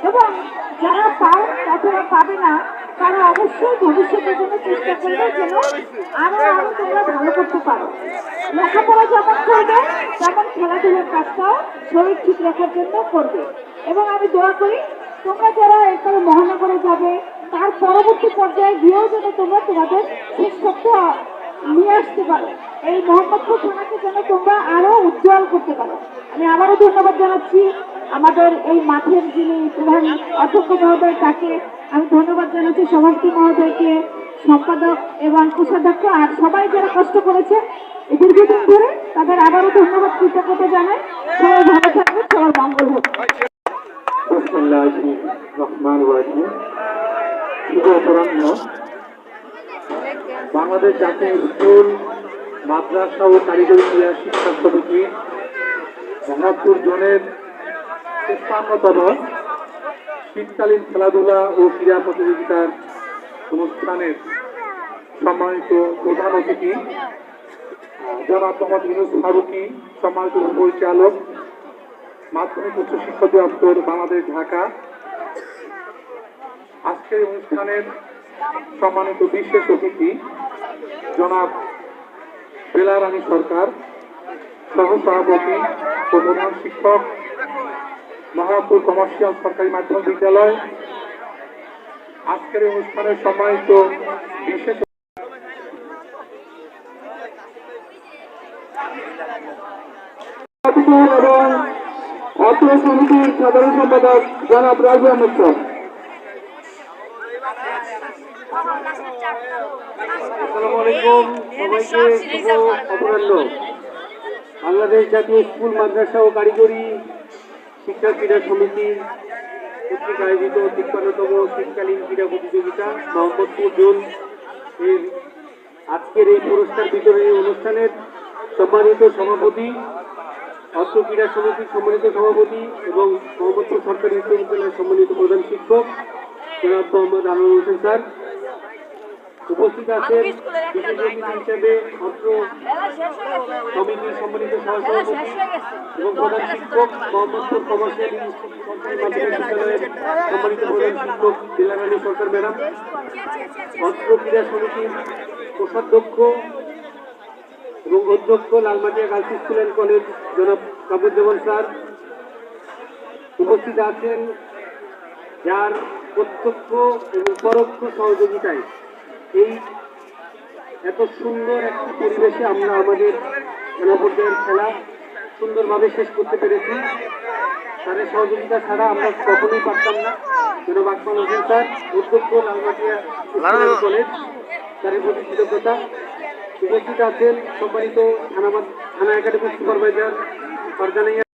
এবং যারা পায় অথবা পাবে না তারা অবশ্যই ভবিষ্যতের জন্য চেষ্টা করবে যেন আরো আরো তোমরা ভালো করতে পারো। লেখাপড়া যেমন করবে তেমন খেলাধুলার কাজটাও শরীর ঠিক রাখার জন্য করবে। এবং আমি দোয়া করি তোমরা যারা এরপরে মহানগরে যাবে তার পরবর্তী পর্যায়ে গিয়েও যেন তোমরা তোমাদের শ্রেষ্ঠত্ব নিয়ে আসতে পারো, এই মোহাম্মদপুর থানাকে যেন তোমরা আরো উজ্জ্বল করতে পারো। আমি আবারও ধন্যবাদ জানাচ্ছি আমাদের এই মাঠের যিনি প্রধান অধ্যক্ষ মহোদয় তাকে আমি ধন্যবাদ জানাচ্ছি, সভাপতি মহোদয়কে, সম্পাদক এবং কোষাধ্যক্ষ আর সবাই যারা কষ্ট করেছে এই দীর্ঘদিন ধরে তাদের আবারও ধন্যবাদ কৃতজ্ঞতা জানাই। সবাই ভালো থাকবে, সবার মঙ্গল হোক। বাংলাদেশ জাতীয় স্কুল মাদ্রাসা ও কারিগরি ক্রীড়া শিক্ষা সমিতি মোহাম্মদপুর জোনের ৫৩তম শীতকালীন খেলাধুলা ও ক্রীড়া প্রতিযোগিতার অনুষ্ঠানের সম্মানিত প্রধান অতিথি জনাব মোহাম্মদ ইউনুস ফারুকী, সম্মানিত পরিচালক মাধ্যমিক উচ্চ শিক্ষা দপ্তর বাংলাদেশ ঢাকা, আজকের অনুষ্ঠানের সম্মানিত বিশেষ অতিথি জনাব বেলা রানী সরকার, সহসভাপতি ও প্রধান শিক্ষক মোহাম্মদপুর কমার্শিয়াল সরকারি মাধ্যমিক বিদ্যালয়, আজকের অনুষ্ঠানের সম্মানিত বিশেষ এবং অত্র সমিতির সাধারণ সম্পাদক জনাব রাজু আহমেদ স্যার। আসসালামু আলাইকুম সবাইকে, শুভ অপরাহ্ন। বাংলাদেশ জাতীয় স্কুল মাদ্রাসা ও কারিগরি শিক্ষা ক্রীড়া সমিতি কর্তৃক আয়োজিত ৫৩তম শীতকালীন ক্রীড়া প্রতিযোগিতা মোহাম্মদপুর জোন এর আজকের এই পুরস্কার বিতরণী অনুষ্ঠানের সম্মানিত সভাপতি, অত্র ক্রীড়া সমিতির সম্মানিত সভাপতি এবং মোহাম্মদপুর সরকারি উচ্চ বিদ্যালয়ের সম্মানিত প্রধান শিক্ষক জনাব মোহাম্মদ আনোয়ার হোসেন স্যার, উপস্থিত আছেন বিশেষ অতিথি হিসেবে অত্র সমিতির সম্মানিত সহসভাপতি এবং প্রধান শিক্ষক মোহাম্মদপুর কমার্শিয়াল ইনস্টিটিউট সরকারি মাধ্যমিক বিদ্যালয়ের সম্মানিত প্রধান শিক্ষক বেলা রানী সরকার ম্যাডাম, অত্র ক্রীড়া সমিতির কোষাধ্যক্ষ এবং অধ্যক্ষ Lalmatia girls school and college জনাব কাবুজ্জামান স্যার, উপস্থিত আছেন যার প্রত্যক্ষ এবং পরোক্ষ সহযোগিতায় এই এত সুন্দর একটি পরিবেশে আমরা আমাদের খেলা পর্যায়ের খেলা সুন্দরভাবে শেষ করতে পেরেছি। তাদের সহযোগিতা ছাড়া আমরা কখনোই পারতাম না। জনাব আকমাল হোসেন স্যার, অধ্যক্ষ লালমাটিয়া কলেজ, তাদের প্রতি কৃতজ্ঞতা। উপস্থিত আছেন সম্মানিত থানা একাডেমিক সুপারভাইজার ফারজানা